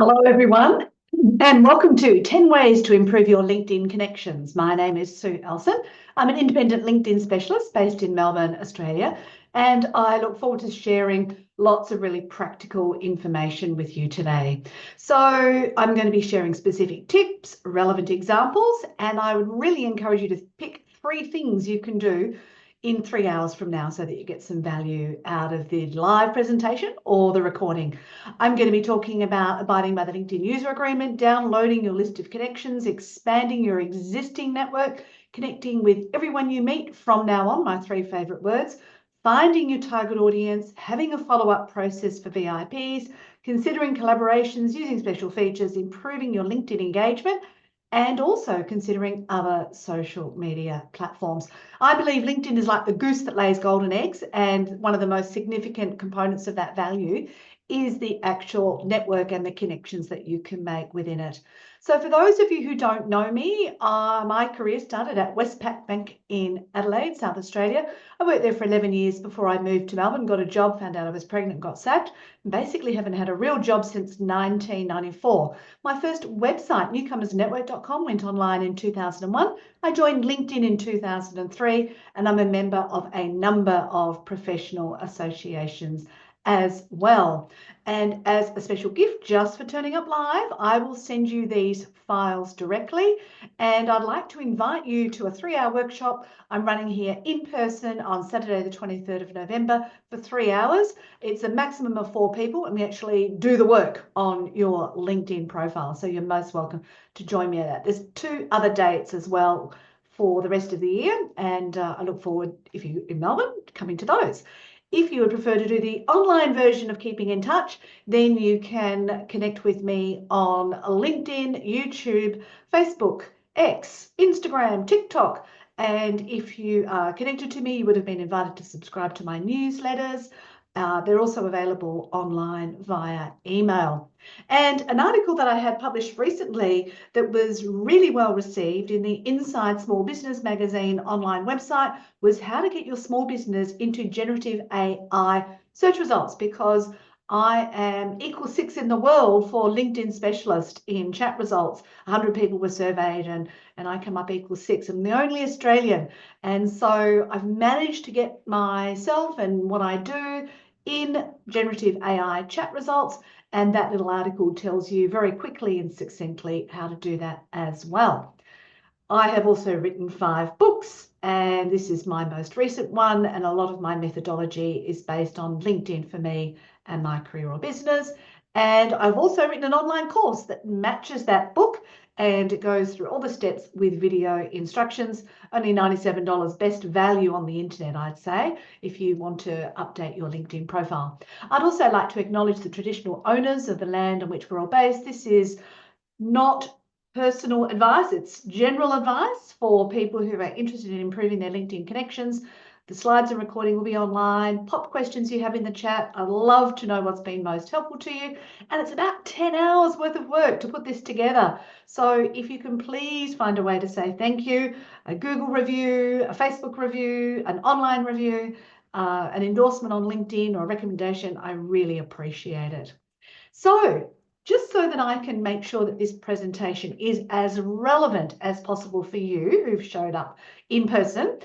Hello, everyone, and welcome to 10 Ways to Improve Your LinkedIn Connections. My name is Sue Ellson. I'm an independent LinkedIn specialist based in Melbourne, Australia, and I look forward to sharing lots of really practical information with you today. So I'm going to be sharing specific tips, relevant examples, and I would really encourage you to pick 3 things you can do in 3 hours from now so that you get some value out of the live presentation or the recording. I'm going to be talking about abiding by the LinkedIn user agreement, downloading your list of connections, expanding your existing network, connecting with everyone you meet from now on, my 3 favorite words, finding your target audience, having a follow-up process for VIPs, considering collaborations, using special features, improving your LinkedIn engagement, and also considering other social media platforms. I believe LinkedIn is like the goose that lays golden eggs, and one of the most significant components of that value is the actual network and the connections that you can make within it. So for those of you who don't know me, my career started at Westpac Bank in Adelaide, South Australia. I worked there for 11 years before I moved to Melbourne, got a job, found out I was pregnant, got sacked, and basically haven't had a real job since 1994. My first website, newcomersnetwork.com, went online in 2001. I joined LinkedIn in 2003, and I'm a member of a number of professional associations as well. And as a special gift just for turning up live, I will send you these files directly. And I'd like to invite you to a 3-hour workshop I'm running here in person on Saturday, the 23rd of November for 3 hours. It's a maximum of 4 people, and we actually do the work on your LinkedIn profile. So you're most welcome to join me at that. There's 2 other dates as well for the rest of the year, and I look forward, if you're in Melbourne, coming to those. If you would prefer to do the online version of keeping in touch, then you can connect with me on LinkedIn, YouTube, Facebook, X, Instagram, TikTok. And if you are connected to me, you would have been invited to subscribe to my newsletters. They're also available online via email. And an article that I had published recently that was really well received in the Inside Small Business Magazine online website was how to get your small business into generative AI search results, because I am equal 6 in the world for LinkedIn specialist in chat results. 100 people were surveyed and I come up equal 6. I'm the only Australian. And so I've managed to get myself and what I do in generative AI chat results. And that little article tells you very quickly and succinctly how to do that as well. I have also written 5 books, and this is my most recent one, and a lot of my methodology is based on LinkedIn for me and my career or business. And I've also written an online course that matches that book, and it goes through all the steps with video instructions. Only $97, best value on the internet, I'd say, if you want to update your LinkedIn profile. I'd also like to acknowledge the traditional owners of the land on which we're all based. This is not personal advice, it's general advice for people who are interested in improving their LinkedIn connections. The slides and recording will be online. Pop questions you have in the chat. I'd love to know what's been most helpful to you. And it's about 10 hours worth of work to put this together. So if you can please find a way to say thank you, a Google review, a Facebook review, an online review, an endorsement on LinkedIn or a recommendation, I really appreciate it. So just so that I can make sure that this presentation is as relevant as possible for you who've showed up in person,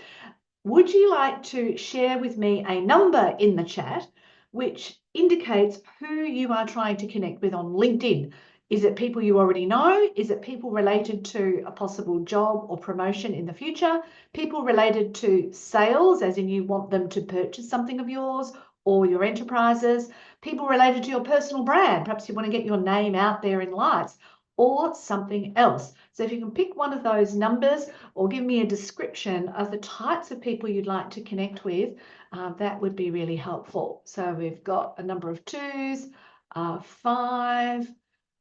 would you like to share with me a number in the chat which indicates who you are trying to connect with on LinkedIn? Is it people you already know? Is it people related to a possible job or promotion in the future? People related to sales, as in you want them to purchase something of yours or your enterprises? People related to your personal brand. Perhaps you want to get your name out there in lights, or something else. So if you can pick one of those numbers or give me a description of the types of people you'd like to connect with, that would be really helpful. So we've got a number of 2s, 5,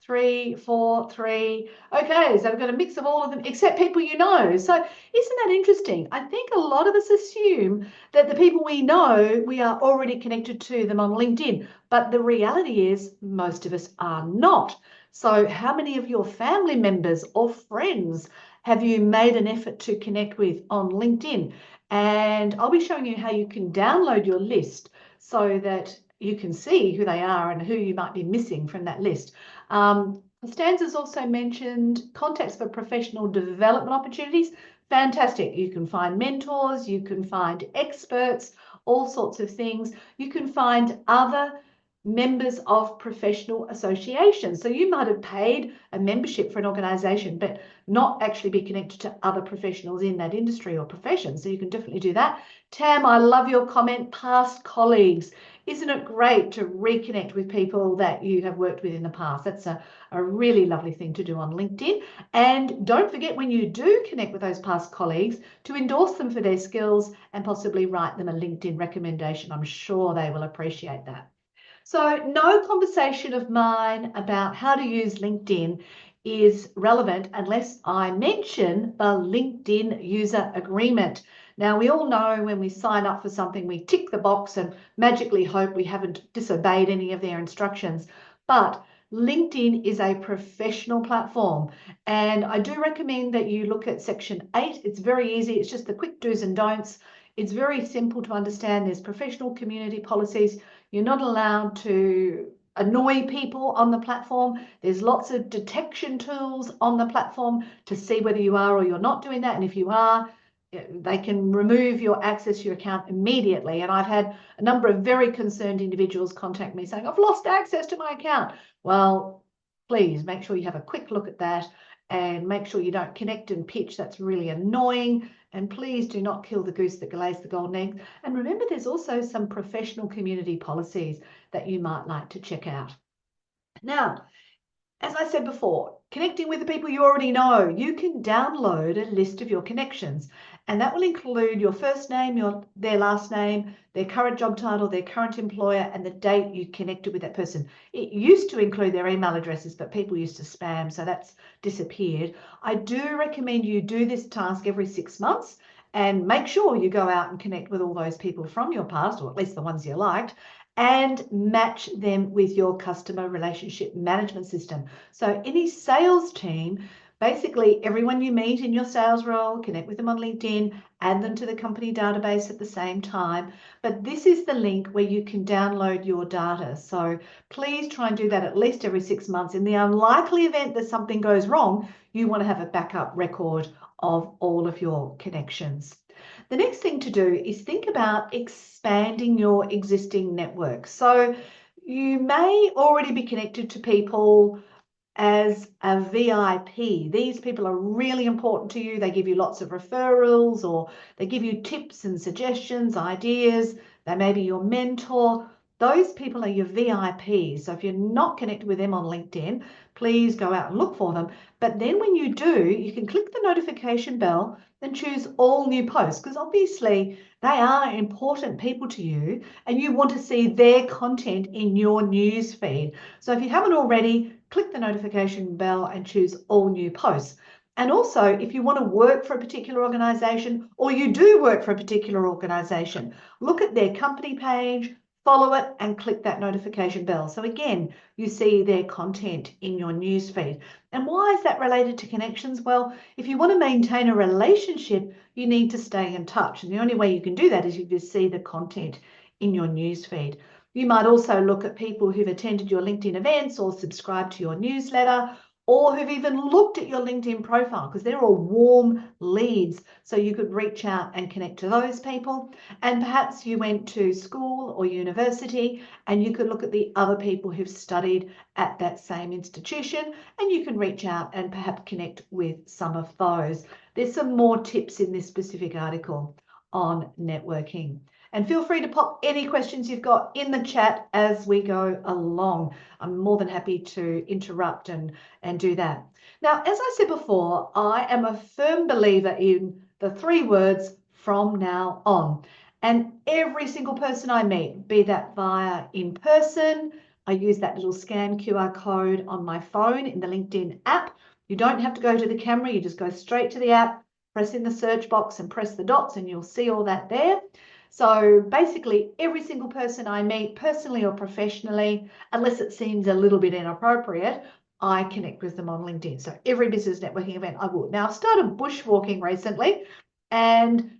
3, 4, 3. Okay, so we've got a mix of all of them except people you know. So isn't that interesting? I think a lot of us assume that the people we know, we are already connected to them on LinkedIn, but the reality is most of us are not. So how many of your family members or friends have you made an effort to connect with on LinkedIn? And I'll be showing you how you can download your list so that you can see who they are and who you might be missing from that list. Stanza's also mentioned contacts for professional development opportunities. Fantastic. You can find mentors, you can find experts, all sorts of things. You can find other members of professional associations. So you might have paid a membership for an organisation, but not actually be connected to other professionals in that industry or profession. So you can definitely do that. Tam, I love your comment, past colleagues. Isn't it great to reconnect with people that you have worked with in the past? That's a really lovely thing to do on LinkedIn. And don't forget, when you do connect with those past colleagues, to endorse them for their skills and possibly write them a LinkedIn recommendation. I'm sure they will appreciate that. So no conversation of mine about how to use LinkedIn is relevant unless I mention the LinkedIn user agreement. Now, we all know when we sign up for something, we tick the box and magically hope we haven't disobeyed any of their instructions. But LinkedIn is a professional platform, and I do recommend that you look at section 8. It's very easy. It's just the quick do's and don'ts. It's very simple to understand. There's professional community policies. You're not allowed to annoy people on the platform. There's lots of detection tools on the platform to see whether you are or you're not doing that. And if you are, they can remove your access to your account immediately. And I've had a number of very concerned individuals contact me saying, I've lost access to my account. Well, please make sure you have a quick look at that and make sure you don't connect and pitch. That's really annoying. And please do not kill the goose that lays the golden egg. And remember, there's also some professional community policies that you might like to check out. Now, as I said before, connecting with the people you already know, you can download a list of your connections, and that will include your first name, their last name, their current job title, their current employer, and the date you connected with that person. It used to include their email addresses, but people used to spam, so that's disappeared. I do recommend you do this task every 6 months and make sure you go out and connect with all those people from your past, or at least the ones you liked, and match them with your customer relationship management system. So any sales team, basically everyone you meet in your sales role, connect with them on LinkedIn, add them to the company database at the same time. But this is the link where you can download your data. So please try and do that at least every 6 months. In the unlikely event that something goes wrong, you want to have a backup record of all of your connections. The next thing to do is think about expanding your existing network. So you may already be connected to people as a VIP. These people are really important to you. They give you lots of referrals, or they give you tips and suggestions, ideas. They may be your mentor. Those people are your VIPs. So if you're not connected with them on LinkedIn, please go out and look for them. But then when you do, you can click the notification bell and choose all new posts, because obviously they are important people to you and you want to see their content in your news feed. So if you haven't already, click the notification bell and choose all new posts. And also, if you want to work for a particular organisation, or you do work for a particular organisation, look at their company page, follow it, and click that notification bell. So again, you see their content in your news feed. And why is that related to connections? Well, if you want to maintain a relationship, you need to stay in touch. And the only way you can do that is if you see the content in your news feed. You might also look at people who've attended your LinkedIn events or subscribed to your newsletter, or who've even looked at your LinkedIn profile, because they're all warm leads. So you could reach out and connect to those people. And perhaps you went to school or university and you could look at the other people who've studied at that same institution, and you can reach out and perhaps connect with some of those. There's some more tips in this specific article on networking. And feel free to pop any questions you've got in the chat as we go along. I'm more than happy to interrupt and do that. Now, as I said before, I am a firm believer in the 3 words, from now on. And every single person I meet, be that via in person, I use that little scan QR code on my phone in the LinkedIn app. You don't have to go to the camera, you just go straight to the app, press in the search box and press the dots and you'll see all that there. So basically every single person I meet, personally or professionally, unless it seems a little bit inappropriate, I connect with them on LinkedIn. So every business networking event I will. Now I've started bushwalking recently, and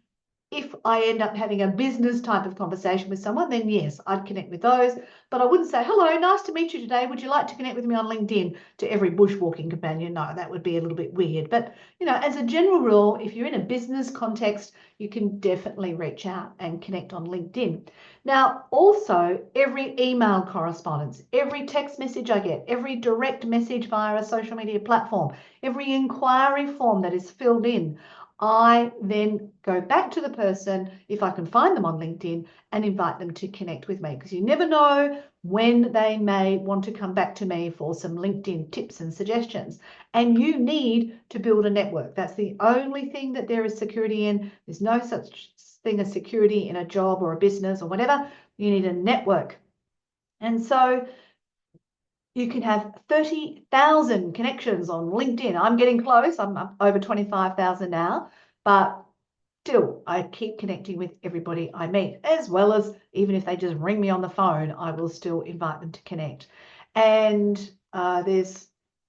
if I end up having a business type of conversation with someone, then yes, I'd connect with those. But I wouldn't say, hello, nice to meet you today. Would you like to connect with me on LinkedIn to every bushwalking companion? No, that would be a little bit weird. But, as a general rule, if you're in a business context, you can definitely reach out and connect on LinkedIn. Now, also, every email correspondence, every text message I get, every direct message via a social media platform, every inquiry form that is filled in, I then go back to the person, if I can find them on LinkedIn, and invite them to connect with me, because you never know when they may want to come back to me for some LinkedIn tips and suggestions. And you need to build a network. That's the only thing that there is security in. There's no such thing as security in a job or a business or whatever. You need a network. And so you can have 30,000 connections on LinkedIn. I'm getting close. I'm up over 25,000 now, but still, I keep connecting with everybody I meet, as well as even if they just ring me on the phone, I will still invite them to connect. And there's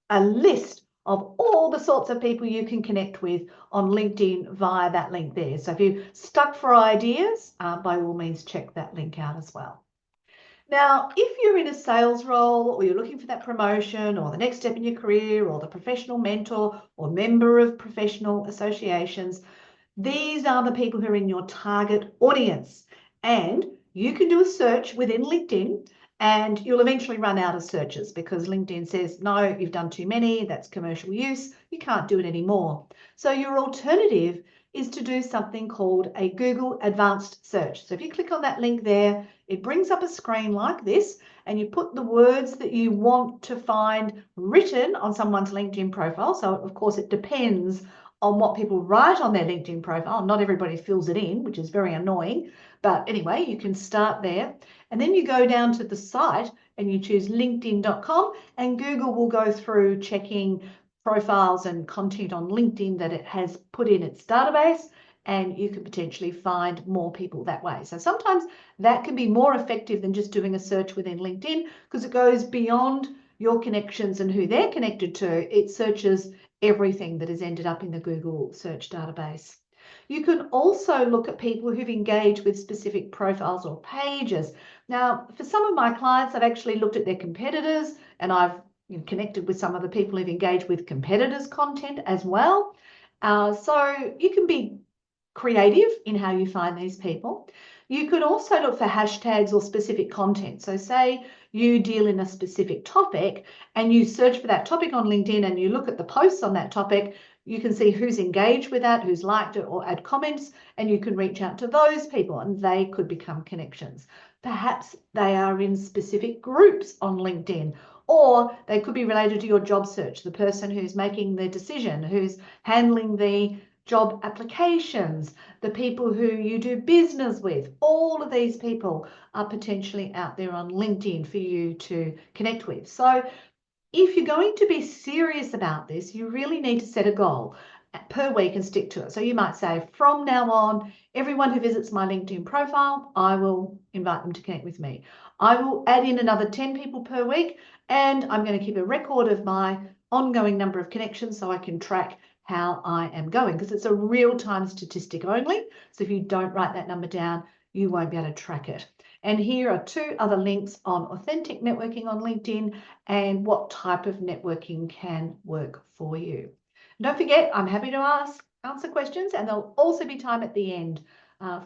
a list of all the sorts of people you can connect with on LinkedIn via that link there. So if you're stuck for ideas, by all means, check that link out as well. Now, if you're in a sales role or you're looking for that promotion or the next step in your career or the professional mentor or member of professional associations, these are the people who are in your target audience. And you can do a search within LinkedIn and you'll eventually run out of searches because LinkedIn says, no, you've done too many, that's commercial use, you can't do it anymore. So your alternative is to do something called a Google Advanced Search. So if you click on that link there, it brings up a screen like this and you put the words that you want to find written on someone's LinkedIn profile. So of course it depends on what people write on their LinkedIn profile. Not everybody fills it in, which is very annoying. But anyway, you can start there. And then you go down to the site and you choose linkedin.com and Google will go through checking profiles and content on LinkedIn that it has put in its database, and you can potentially find more people that way. So sometimes that can be more effective than just doing a search within LinkedIn because it goes beyond your connections and who they're connected to. It searches everything that has ended up in the Google search database. You can also look at people who've engaged with specific profiles or pages. Now, for some of my clients, I've actually looked at their competitors and I've connected with some of the people who've engaged with competitors' content as well. So you can be creative in how you find these people. You could also look for hashtags or specific content. So say you deal in a specific topic and you search for that topic on LinkedIn and you look at the posts on that topic, you can see who's engaged with that, who's liked it or add comments, and you can reach out to those people and they could become connections. Perhaps they are in specific groups on LinkedIn, or they could be related to your job search, the person who's making the decision, who's handling the job applications, the people who you do business with. All of these people are potentially out there on LinkedIn for you to connect with. So if you're going to be serious about this, you really need to set a goal per week and stick to it. So you might say, from now on, everyone who visits my LinkedIn profile, I will invite them to connect with me. I will add in another 10 people per week, and I'm going to keep a record of my ongoing number of connections so I can track how I am going, because it's a real-time statistic only. So if you don't write that number down, you won't be able to track it. And here are 2 other links on authentic networking on LinkedIn and what type of networking can work for you. Don't forget, I'm happy to answer questions, and there'll also be time at the end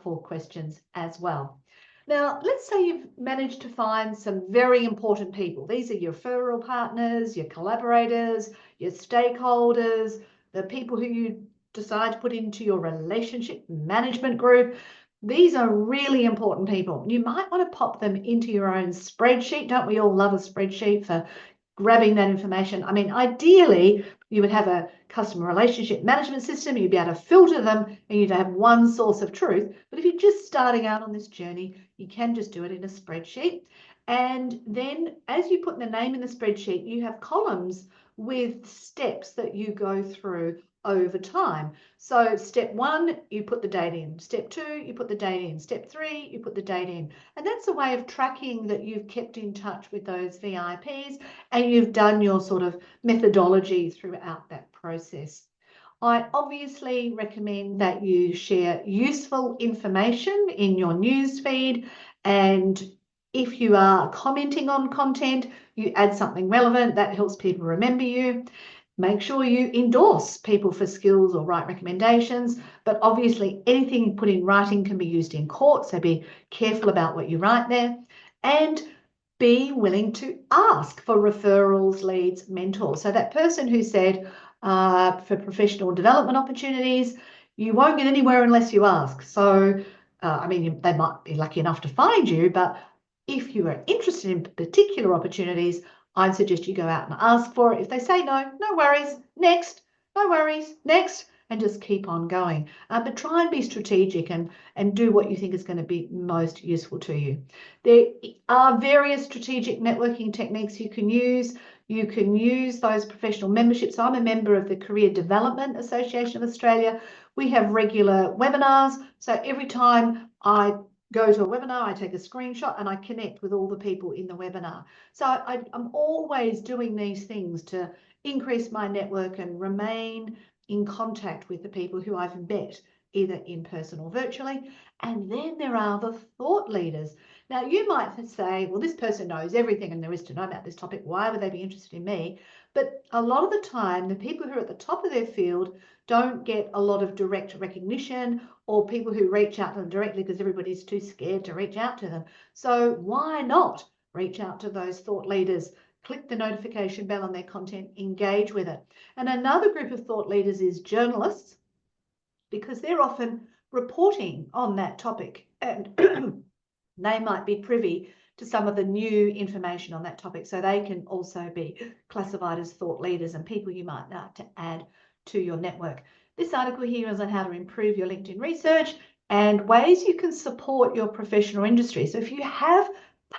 for questions as well. Now, let's say you've managed to find some very important people. These are your referral partners, your collaborators, your stakeholders, the people who you decide to put into your relationship management group. These are really important people. You might want to pop them into your own spreadsheet. Don't we all love a spreadsheet for grabbing that information? I mean, ideally, you would have a customer relationship management system. You'd be able to filter them and you'd have one source of truth. But if you're just starting out on this journey, you can just do it in a spreadsheet. And then as you put the name in the spreadsheet, you have columns with steps that you go through over time. So step 1, you put the date in. Step 2, you put the date in. Step 3, you put the date in. And that's a way of tracking that you've kept in touch with those VIPs and you've done your sort of methodology throughout that process. I obviously recommend that you share useful information in your news feed, and if you are commenting on content, you add something relevant that helps people remember you. Make sure you endorse people for skills or write recommendations, but obviously anything you put in writing can be used in court, so be careful about what you write there. And be willing to ask for referrals, leads, mentors. So that person who said for professional development opportunities, you won't get anywhere unless you ask. So, I mean, they might be lucky enough to find you, but if you are interested in particular opportunities, I'd suggest you go out and ask for it. If they say no, no worries, next, no worries, next, and just keep on going. But try and be strategic and do what you think is going to be most useful to you. There are various strategic networking techniques you can use. You can use those professional memberships. I'm a member of the Career Development Association of Australia. We have regular webinars. So every time I go to a webinar, I take a screenshot and I connect with all the people in the webinar. So I'm always doing these things to increase my network and remain in contact with the people who I've met, either in person or virtually. And then there are the thought leaders. Now, you might say, well, this person knows everything and there is to know about this topic. Why would they be interested in me? But a lot of the time, the people who are at the top of their field don't get a lot of direct recognition, or people who reach out to them directly because everybody's too scared to reach out to them. So why not reach out to those thought leaders? Click the notification bell on their content, engage with it. And another group of thought leaders is journalists, because they're often reporting on that topic, and they might be privy to some of the new information on that topic. So they can also be classified as thought leaders and people you might like to add to your network. This article here is on how to improve your LinkedIn research and ways you can support your professional industry. So if you have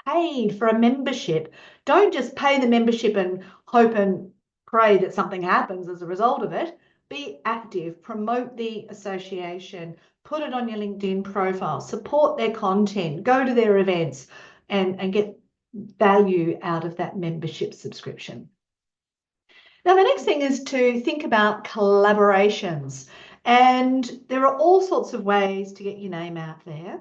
paid for a membership, don't just pay the membership and hope and pray that something happens as a result of it. Be active, promote the association, put it on your LinkedIn profile, support their content, go to their events, and get value out of that membership subscription. Now, the next thing is to think about collaborations. And there are all sorts of ways to get your name out there.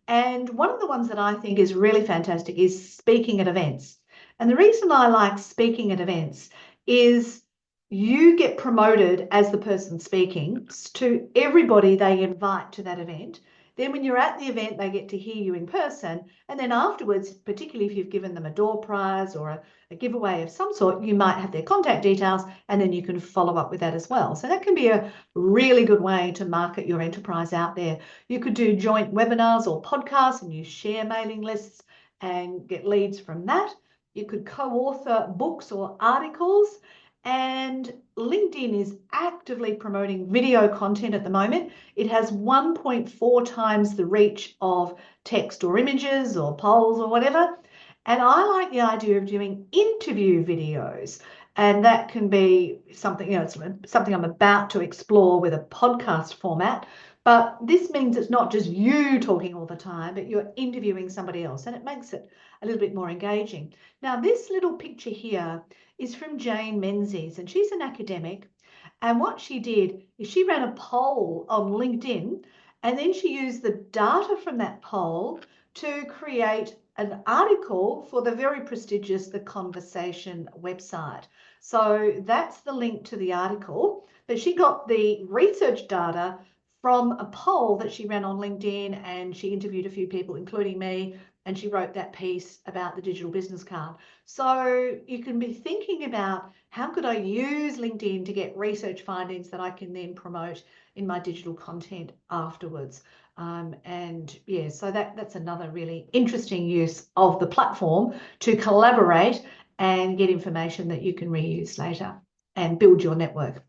And one of the ones that I think is really fantastic is speaking at events. And the reason I like speaking at events is you get promoted as the person speaking to everybody they invite to that event. Then when you're at the event, they get to hear you in person. And then afterwards, particularly if you've given them a door prize or a giveaway of some sort, you might have their contact details, and then you can follow up with that as well. So that can be a really good way to market your enterprise out there. You could do joint webinars or podcasts, and you share mailing lists and get leads from that. You could co-author books or articles. And LinkedIn is actively promoting video content at the moment. It has 1.4 times the reach of text or images or polls or whatever. And I like the idea of doing interview videos. And that can be something, it's something I'm about to explore with a podcast format. But this means it's not just you talking all the time, but you're interviewing somebody else. And it makes it a little bit more engaging. Now, this little picture here is from Jane Menzies, and she's an academic. And what she did is she ran a poll on LinkedIn, and then she used the data from that poll to create an article for the very prestigious The Conversation website. So that's the link to the article. But she got the research data from a poll that she ran on LinkedIn, and she interviewed a few people, including me, and she wrote that piece about the digital business card. So you can be thinking about, how could I use LinkedIn to get research findings that I can then promote in my digital content afterwards? And yeah, so that's another really interesting use of the platform to collaborate and get information that you can reuse later and build your network.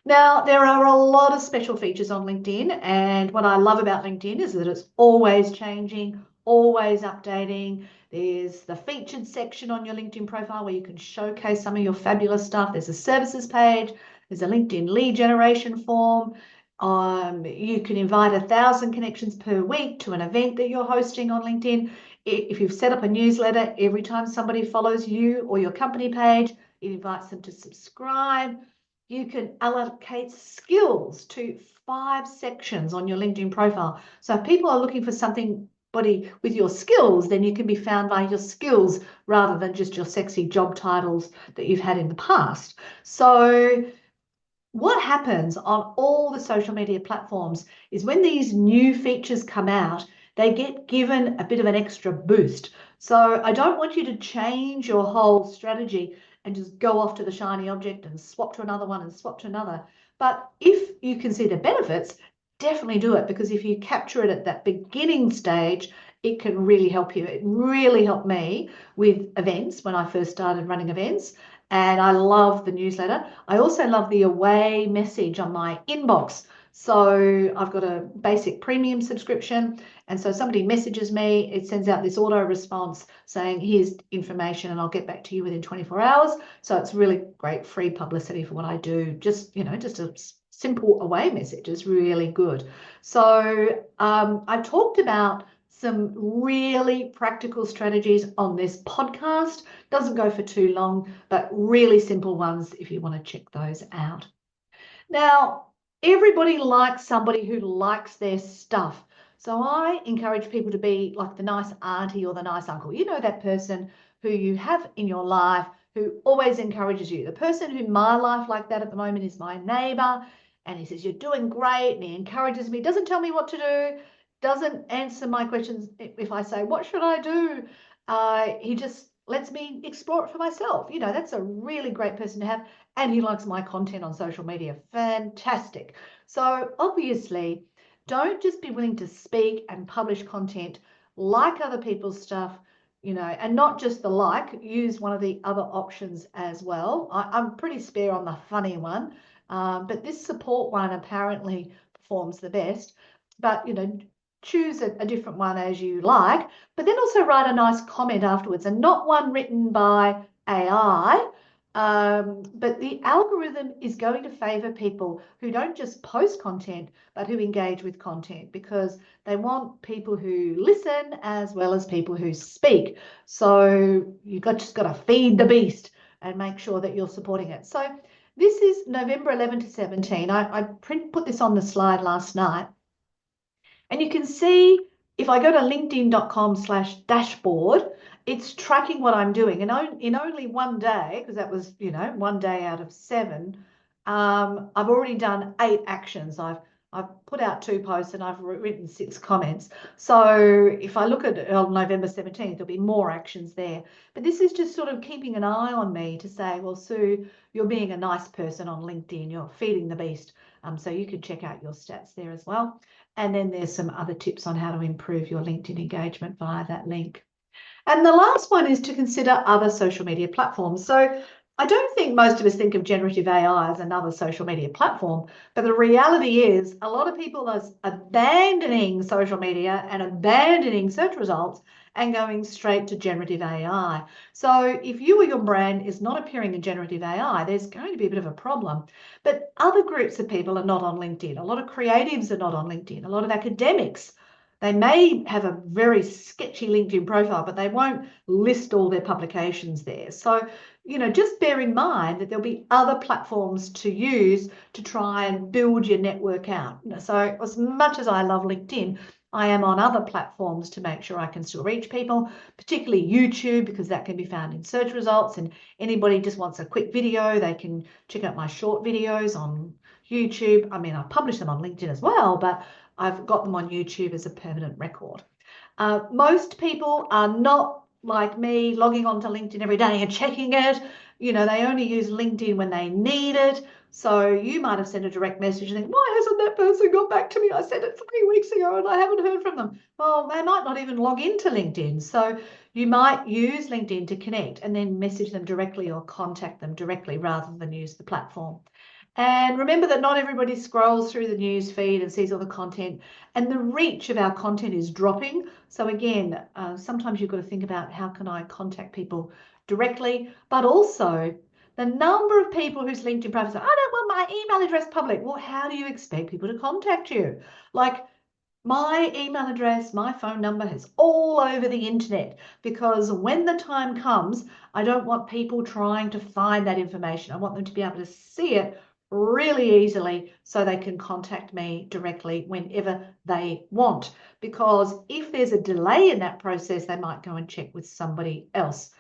Now, there are a lot of special features on LinkedIn, and what I love about LinkedIn is that it's always changing, always updating. There's the featured section on your LinkedIn profile where you can showcase some of your fabulous stuff. There's a services page. There's a LinkedIn lead generation form. You can invite 1,000 connections per week to an event that you're hosting on LinkedIn. If you've set up a newsletter, every time somebody follows you or your company page, it invites them to subscribe. You can allocate skills to 5 sections on your LinkedIn profile. So if people are looking for something with your skills, then you can be found by your skills rather than just your sexy job titles that you've had in the past. So what happens on all the social media platforms is when these new features come out, they get given a bit of an extra boost. So I don't want you to change your whole strategy and just go off to the shiny object and swap to another one and swap to another. But if you can see the benefits, definitely do it, because if you capture it at that beginning stage, it can really help you. It really helped me with events when I first started running events. And I love the newsletter. I also love the away message on my inbox. So I've got a basic premium subscription. And so somebody messages me, it sends out this auto response saying, here's information and I'll get back to you within 24 hours. So it's really great free publicity for what I do. Just a simple away message is really good. So I talked about some really practical strategies on this podcast. Doesn't go for too long, but really simple ones if you want to check those out. Now, everybody likes somebody who likes their stuff. So I encourage people to be like the nice auntie or the nice uncle. You know, that person who you have in your life who always encourages you. The person who my life like that at the moment is my neighbor, and he says, you're doing great, and he encourages me, doesn't tell me what to do, doesn't answer my questions if I say, what should I do? He just lets me explore it for myself. You know, that's a really great person to have. And he likes my content on social media. Fantastic. So obviously, don't just be willing to speak and publish content, like other people's stuff, you know, and not just the like, use one of the other options as well. I'm pretty spare on the funny one, but this support one apparently performs the best. But, you know, choose a different one as you like, but then also write a nice comment afterwards, and not one written by AI. But the algorithm is going to favor people who don't just post content, but who engage with content, because they want people who listen as well as people who speak. So just got to feed the beast and make sure that you're supporting it. So this is November 11 to 17. I put this on the slide last night. And you can see if I go to linkedin.com/dashboard, it's tracking what I'm doing. And in only one day, because that was, you know, one day out of 7, I've already done 8 actions. I've put out 2 posts and I've written 6 comments. So if I look at November 17th, there'll be more actions there. But this is just sort of keeping an eye on me to say, well, Sue, you're being a nice person on LinkedIn. You're feeding the beast. So you can check out your stats there as well. And then there's some other tips on how to improve your LinkedIn engagement via that link. And the last one is to consider other social media platforms. So I don't think most of us think of generative AI as another social media platform, but the reality is a lot of people are abandoning social media and abandoning search results and going straight to generative AI. So if you or your brand is not appearing in generative AI, there's going to be a bit of a problem. But other groups of people are not on LinkedIn. A lot of creatives are not on LinkedIn. A lot of academics, they may have a very sketchy LinkedIn profile, but they won't list all their publications there. So, you know, just bear in mind that there'll be other platforms to use to try and build your network out. So as much as I love LinkedIn, I am on other platforms to make sure I can still reach people, particularly YouTube, because that can be found in search results. And anybody just wants a quick video, they can check out my short videos on YouTube. I mean, I publish them on LinkedIn as well, but I've got them on YouTube as a permanent record. Most people are not like me logging onto LinkedIn every day and checking it. You know, they only use LinkedIn when they need it. So you might have sent a direct message and think, why hasn't that person got back to me? I sent it 3 weeks ago and I haven't heard from them. Well, they might not even log into LinkedIn. So you might use LinkedIn to connect and then message them directly or contact them directly rather than use the platform. And remember that not everybody scrolls through the news feed and sees all the content, and the reach of our content is dropping. So again, sometimes you've got to think about how can I contact people directly, but also the number of people whose LinkedIn profile say, I don't want my email address public. Well, how do you expect people to contact you? Like, my email address, my phone number is all over the internet, because when the time comes, I don't want people trying to find that information. I want them to be able to see it really easily so they can contact me directly whenever they want. Because if there's a delay in that process, they might go and check with somebody else.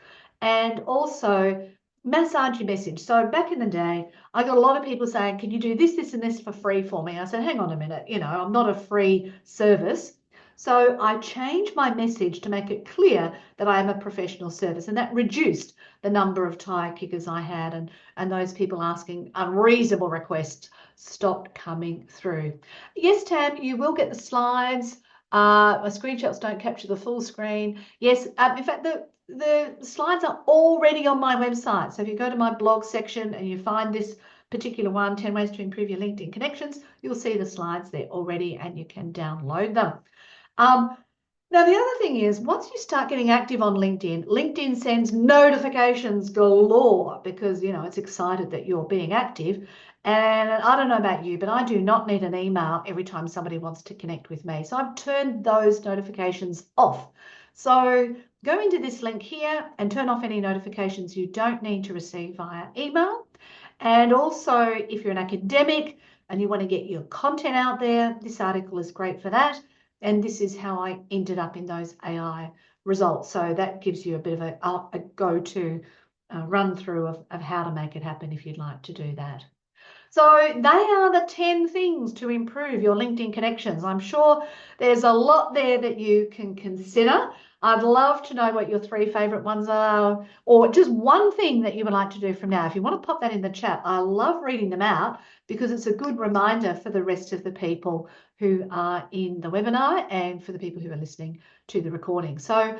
And also, massage your message. So back in the day, I got a lot of people saying, can you do this, this, and this for free for me? I said, hang on a minute, I'm not a free service. So I changed my message to make it clear that I am a professional service, and that reduced the number of tire kickers I had, and those people asking unreasonable requests stopped coming through. Yes, Tam, you will get the slides. My screenshots don't capture the full screen. Yes, in fact, the slides are already on my website. So if you go to my blog section and you find this particular one, 10 Ways to Improve Your LinkedIn Connections, you'll see the slides there already and you can download them. Now, the other thing is, once you start getting active on LinkedIn, LinkedIn sends notifications galore because, it's excited that you're being active. And I don't know about you, but I do not need an email every time somebody wants to connect with me. So I've turned those notifications off. So go into this link here and turn off any notifications you don't need to receive via email. And also, if you're an academic and you want to get your content out there, this article is great for that. And this is how I ended up in those AI results. So that gives you a bit of a go-to run through of how to make it happen if you'd like to do that. So they are the 10 things to improve your LinkedIn connections. I'm sure there's a lot there that you can consider. I'd love to know what your 3 favorite ones are, or just one thing that you would like to do from now. If you want to pop that in the chat, I love reading them out because it's a good reminder for the rest of the people who are in the webinar and for the people who are listening to the recording. So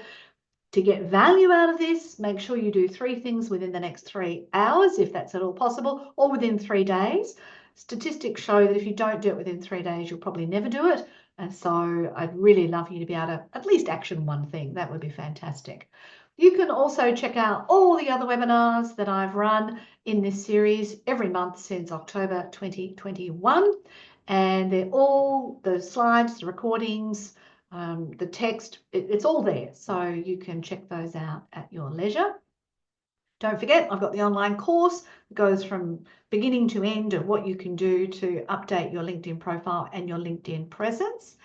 to get value out of this, make sure you do 3 things within the next 3 hours, if that's at all possible, or within 3 days. Statistics show that if you don't do it within 3 days, you'll probably never do it. And so I'd really love you to be able to at least action one thing. That would be fantastic. You can also check out all the other webinars that I've run in this series every month since October 2021. And they're all the slides, the recordings, the text, it's all there. So you can check those out at your leisure. Don't forget, I've got the online course that goes from beginning to end of what you can do to update your LinkedIn profile and your LinkedIn presence.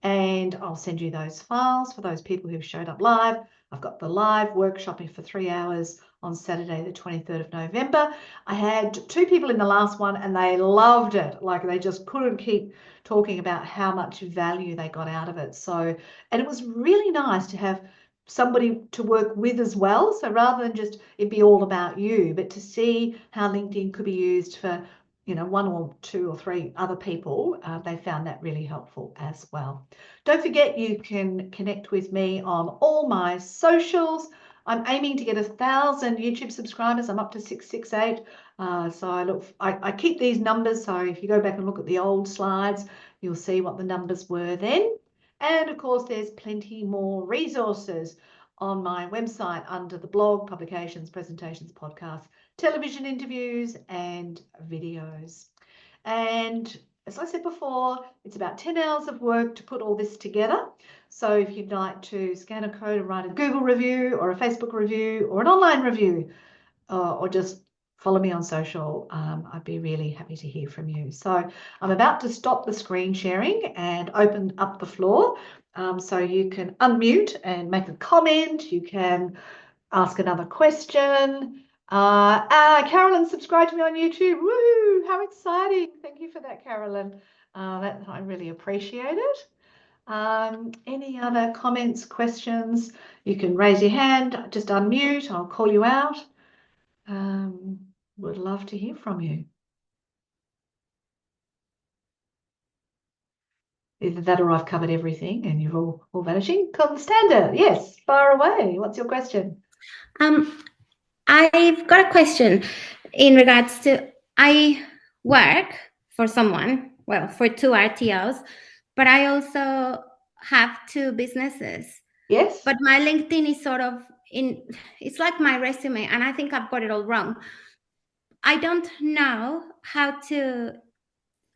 And I'll send you those files for those people who've showed up live. I've got the live workshopping for 3 hours on Saturday, the 23rd of November. I had 2 people in the last one and they loved it. Like they just couldn't keep talking about how much value they got out of it. So, and it was really nice to have somebody to work with as well. So rather than just it be all about you, but to see how LinkedIn could be used for 1 or 2 or 3 other people, they found that really helpful as well. Don't forget you can connect with me on all my socials. I'm aiming to get 1,000 YouTube subscribers. I'm up to 668. So I keep these numbers. So if you go back and look at the old slides, you'll see what the numbers were then. And of course, there's plenty more resources on my website under the blog, publications, presentations, podcasts, television interviews, and videos. And as I said before, it's about 10 hours of work to put all this together. So if you'd like to scan a code and write a Google review or a Facebook review or an online review, or just follow me on social, I'd be really happy to hear from you. So I'm about to stop the screen sharing and open up the floor. So you can unmute and make a comment. You can ask another question. Carolyn subscribed to me on YouTube. Woo! How exciting. Thank you for that, Carolyn. I really appreciate it. Any other comments, questions? You can raise your hand, just unmute. I'll call you out. Would love to hear from you. Either that or I've covered everything and you're all vanishing. Constanda, yes, fire away. What's your question? I've got a question in regards to, I work for someone, well, for 2 RTOs, but I also have 2 businesses. Yes. But my LinkedIn is sort of it's like my resume, and I think I've got it all wrong. I don't know how to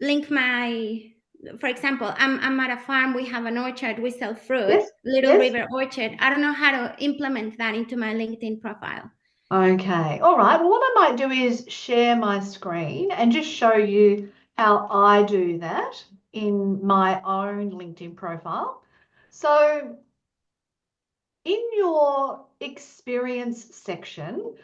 link for example, I'm at a farm, we have an orchard, we sell fruit, Yes. Little River Orchard. I don't know how to implement that into my LinkedIn profile. Okay. All right. Well, what I might do is share my screen and just show you how I do that in my own LinkedIn profile. So in your experience section,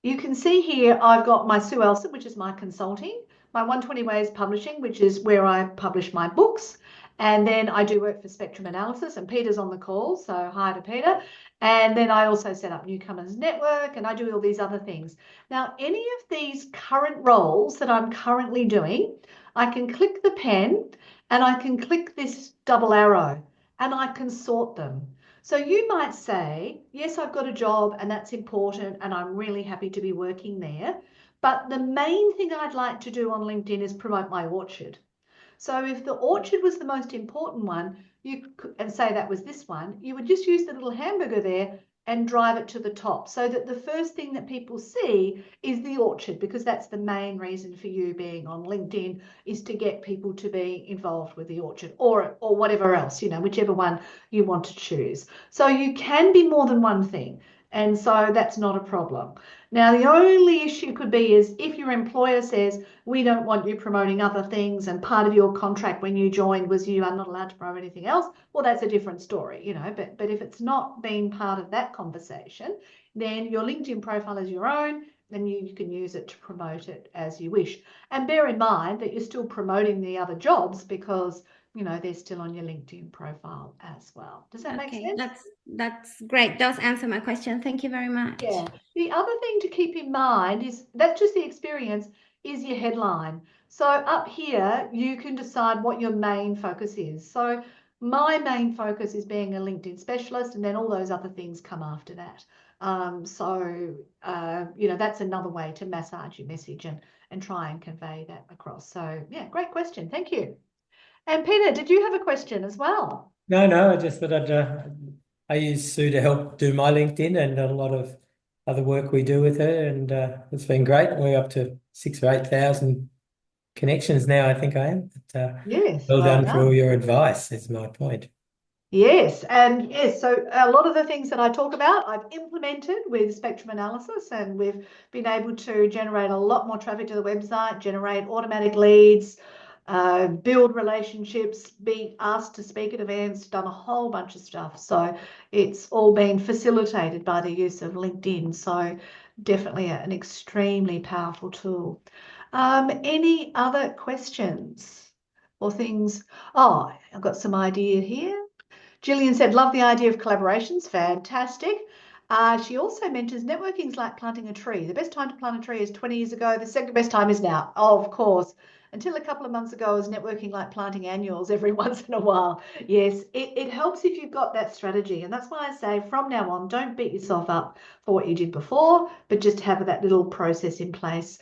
you can see here I've got my Sue Ellson, which is my consulting, my 120 Ways Publishing, which is where I publish my books. And then I do work for Spectrum Analysis, and Peter's on the call, so hi to Peter. And then I also set up Newcomers Network, and I do all these other things. Now, any of these current roles that I'm currently doing, I can click the pen and I can click this double arrow and I can sort them. So you might say, yes, I've got a job and that's important and I'm really happy to be working there. But the main thing I'd like to do on LinkedIn is promote my orchard. So if the orchard was the most important one, you could, and say that was this one, you would just use the little hamburger there and drive it to the top so that the first thing that people see is the orchard, because that's the main reason for you being on LinkedIn, is to get people to be involved with the orchard or whatever else, whichever one you want to choose. So you can be more than one thing. And so that's not a problem. Now, the only issue could be is if your employer says, we don't want you promoting other things, and part of your contract when you joined was you are not allowed to promote anything else, well, that's a different story, but if it's not being part of that conversation, then your LinkedIn profile is your own, and you can use it to promote it as you wish. And bear in mind that you're still promoting the other jobs because they're still on your LinkedIn profile as well. Does that make Okay, sense? that's great. Does answer my question. Thank you very much. Yeah. The other thing to keep in mind is that's just the experience, is your headline. So up here, you can decide what your main focus is. So my main focus is being a LinkedIn specialist, and then all those other things come after that. That's another way to massage your message and try and convey that across. So yeah, great question. Thank you. And Peter, did you have a question as well? No, no, I just thought I use Sue to help do my LinkedIn and a lot of other work we do with her, and it's been great. We're up to 6 or 8,000 connections now, I think I am. But, Yes, well well done for all done. your advice, is my point. Yes, and yes, so a lot of the things that I talk about, I've implemented with spectrum analysis, and we've been able to generate a lot more traffic to the website, generate automatic leads, build relationships, be asked to speak at events, done a whole bunch of stuff. So it's all been facilitated by the use of LinkedIn. So definitely an extremely powerful tool. Any other questions or things? Oh, I've got some idea here. Gillian said, love the idea of collaborations. Fantastic. She also mentions networking is like planting a tree. The best time to plant a tree is 20 years ago. The second best time is now. Oh, of course. Until a couple of months ago, I was networking like planting annuals every once in a while. Yes, it helps if you've got that strategy. And that's why I say from now on, don't beat yourself up for what you did before, but just have that little process in place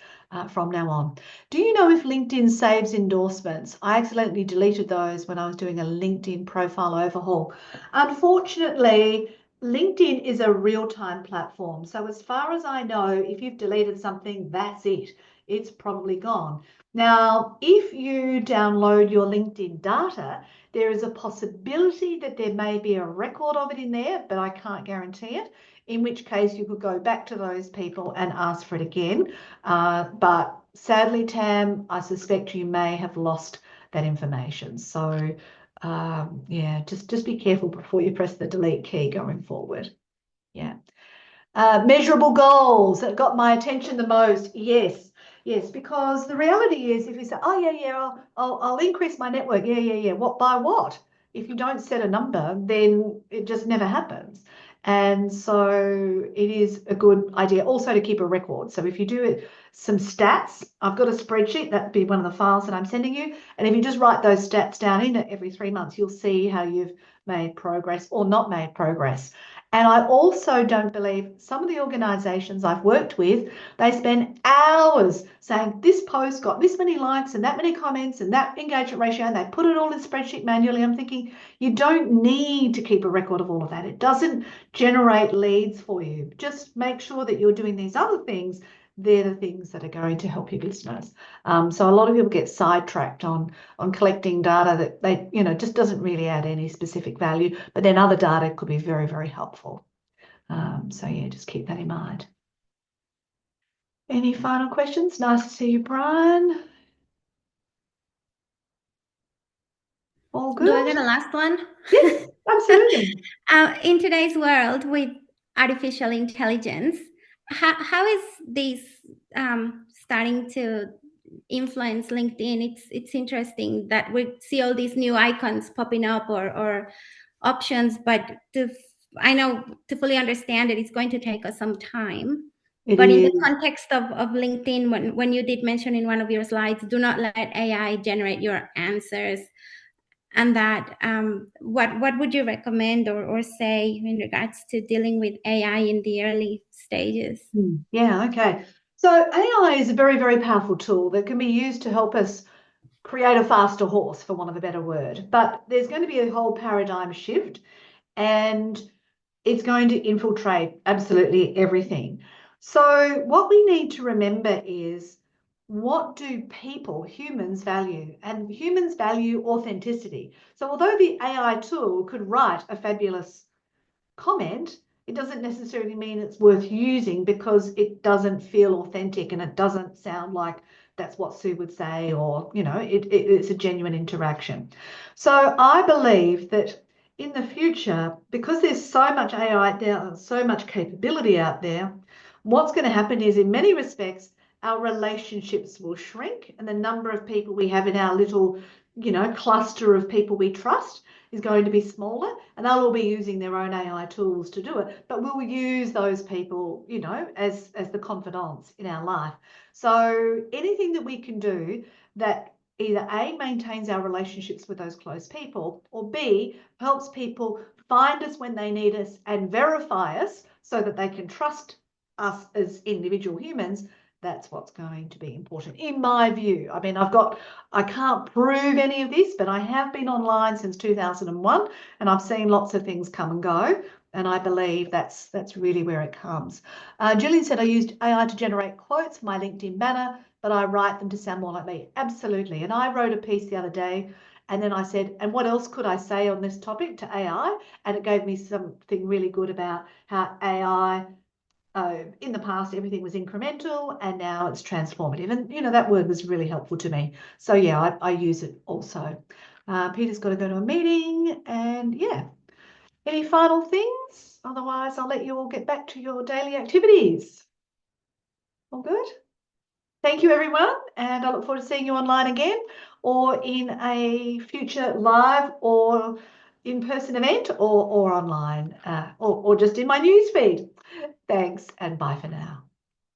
from now on. Do you know if LinkedIn saves endorsements? I accidentally deleted those when I was doing a LinkedIn profile overhaul. Unfortunately, LinkedIn is a real-time platform. So as far as I know, if you've deleted something, that's it. It's probably gone. Now, if you download your LinkedIn data, there is a possibility that there may be a record of it in there, but I can't guarantee it. In which case you could go back to those people and ask for it again. But sadly, Tam, I suspect you may have lost that information. So yeah, just be careful before you press the delete key going forward. Yeah. Measurable goals that got my attention the most. Yes, yes, because the reality is if you say, oh yeah, I'll increase my network. Yeah. What by what? If you don't set a number, then it just never happens. And so it is a good idea also to keep a record. So if you do it, some stats, I've got a spreadsheet, that'd be one of the files that I'm sending you. And if you just write those stats down in it every 3 months, you'll see how you've made progress or not made progress. And I also don't believe some of the organisations I've worked with, they spend hours saying this post got this many likes and that many comments and that engagement ratio, and they put it all in spreadsheet manually. I'm thinking you don't need to keep a record of all of that. It doesn't generate leads for you. Just make sure that you're doing these other things. They're the things that are going to help your business. So a lot of people get sidetracked on collecting data that they, just doesn't really add any specific value, but then other data could be very, very helpful. So yeah, just keep that in mind. Any final questions? Nice to see you, Brian. All Do I good? get a last one? Yes, absolutely. In today's world with artificial intelligence, how is this starting to influence LinkedIn? It's interesting that we see all these new icons popping up or options, but I know to fully understand it, it's going to take us some time. But in the context of LinkedIn, when you did mention in one of your slides, do not let AI generate your answers, and that what would you recommend or say in regards to dealing with AI in the early stages? Yeah, okay. So AI is a very, very powerful tool that can be used to help us create a faster horse, for want of a better word. But there's going to be a whole paradigm shift, and it's going to infiltrate absolutely everything. So what we need to remember is, what do people, humans, value? And humans value authenticity. So although the AI tool could write a fabulous comment, it doesn't necessarily mean it's worth using because it doesn't feel authentic and it doesn't sound like that's what Sue would say, or, it's a genuine interaction. So I believe that in the future, because there's so much AI out there, so much capability out there, what's going to happen is, in many respects, our relationships will shrink, and the number of people we have in our little, cluster of people we trust is going to be smaller, and they'll all be using their own AI tools to do it. But we'll use those people, as the confidants in our life. So anything that we can do that either A, maintains our relationships with those close people, or B, helps people find us when they need us and verify us so that they can trust us as individual humans, that's what's going to be important, in my view. I mean, I can't prove any of this, but I have been online since 2001, and I've seen lots of things come and go, and I believe that's really where it comes. Gillian said, I used AI to generate quotes for my LinkedIn banner, but I write them to sound more like me. Absolutely. And I wrote a piece the other day, and then I said, and what else could I say on this topic to AI? And it gave me something really good about how AI, in the past, everything was incremental, and now it's transformative. And, that word was really helpful to me. So, yeah, I use it also. Peter's got to go to a meeting, and yeah. Any final things? Otherwise, I'll let you all get back to your daily activities. All good? Thank you, everyone. And I look forward to seeing you online again, or in a future live or in-person event, or online, or just in my newsfeed. Thanks, and bye for now.